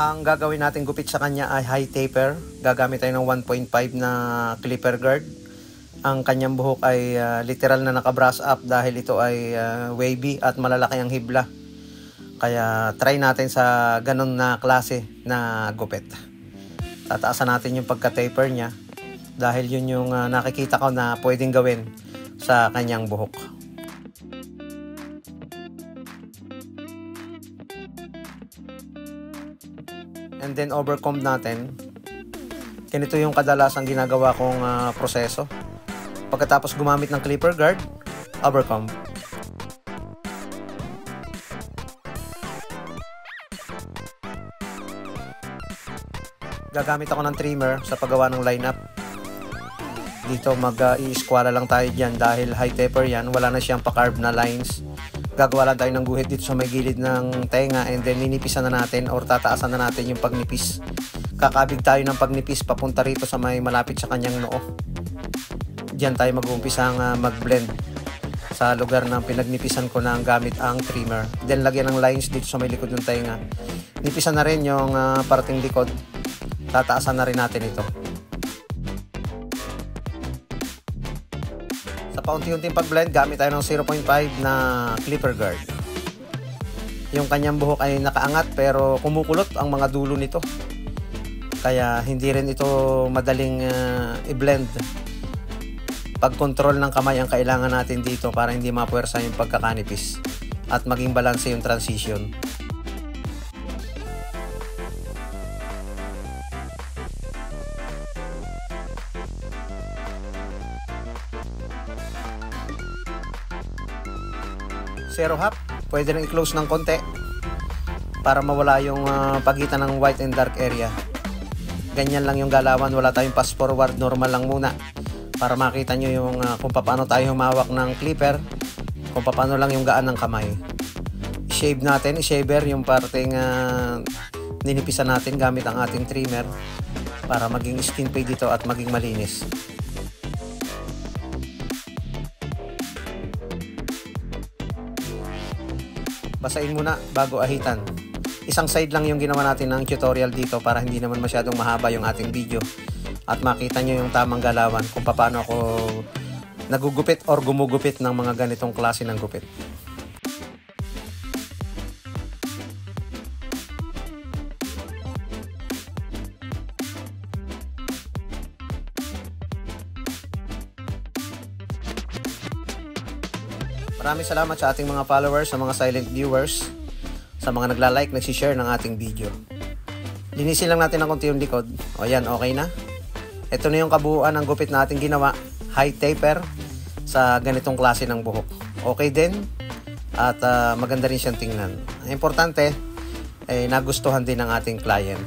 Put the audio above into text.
Ang gagawin natin gupit sa kanya ay high taper. Gagamit tayo ng 1.5 na clipper guard. Ang kanyang buhok ay literal na naka-brush up dahil ito ay wavy at malalaki ang hibla. Kaya try natin sa ganun na klase na gupit. Tataasan natin yung pagka-taper niya dahil yun yung nakikita ko na pwedeng gawin sa kanyang buhok. And then overcomb natin. Ganito yung kadalasang ginagawa kong proseso. Pagkatapos gumamit ng clipper guard, overcomb. Gagamit ako ng trimmer sa paggawa ng lineup. Dito mag-i-squala lang tayo dyan dahil high taper yan. Wala na siyang pa-carve na lines. Gagawa lang tayo ng guhit dito sa may gilid ng tenga and then ninipisan na natin or tataasan na natin yung pagnipis. Kakabig tayo ng pagnipis papunta rito sa may malapit sa kanyang noo. Diyan tayo mag-uumpisang mag-blend sa lugar ng pinagnipisan ko na gamit ang trimmer. Then lagyan ng lines dito sa may likod ng tenga. Nipisan na rin yung parting likod. Tataasan na rin natin ito. Sa paunti-unting pag-blend, gamit tayo ng 0.5 na clipper guard. Yung kanyang buhok ay nakaangat pero kumukulot ang mga dulo nito. Kaya hindi rin ito madaling i-blend. Pag-control ng kamay ang kailangan natin dito para hindi mapuwersa yung pagkakanipis at maging balanse yung transition. Zero half, pwede rin i-close ng konti para mawala yung pagitan ng white and dark area. Ganyan lang yung galawan, wala tayong pass forward, normal lang muna para makita nyo yung kung paano tayo humawak ng clipper, kung paano lang yung gaan ng kamay. I-shave natin, i-shaver yung parteng ninipisan natin gamit ang ating trimmer para maging skin fade dito at maging malinis. Basahin muna bago ahitan. Isang side lang yung ginawa natin ng tutorial dito para hindi naman masyadong mahaba yung ating video at makita nyo yung tamang galawan kung paano ako nagugupit or gumugupit ng mga ganitong klase ng gupit. Maraming salamat sa ating mga followers, sa mga silent viewers, sa mga nagla-like, nagsishare ng ating video. Linisin lang natin ng konti yung likod. O yan, okay na. Ito na yung kabuuan ng gupit natin ginawa. High taper sa ganitong klase ng buhok. Okay din at maganda rin siyang tingnan. Importante, nagustuhan din ng ating client.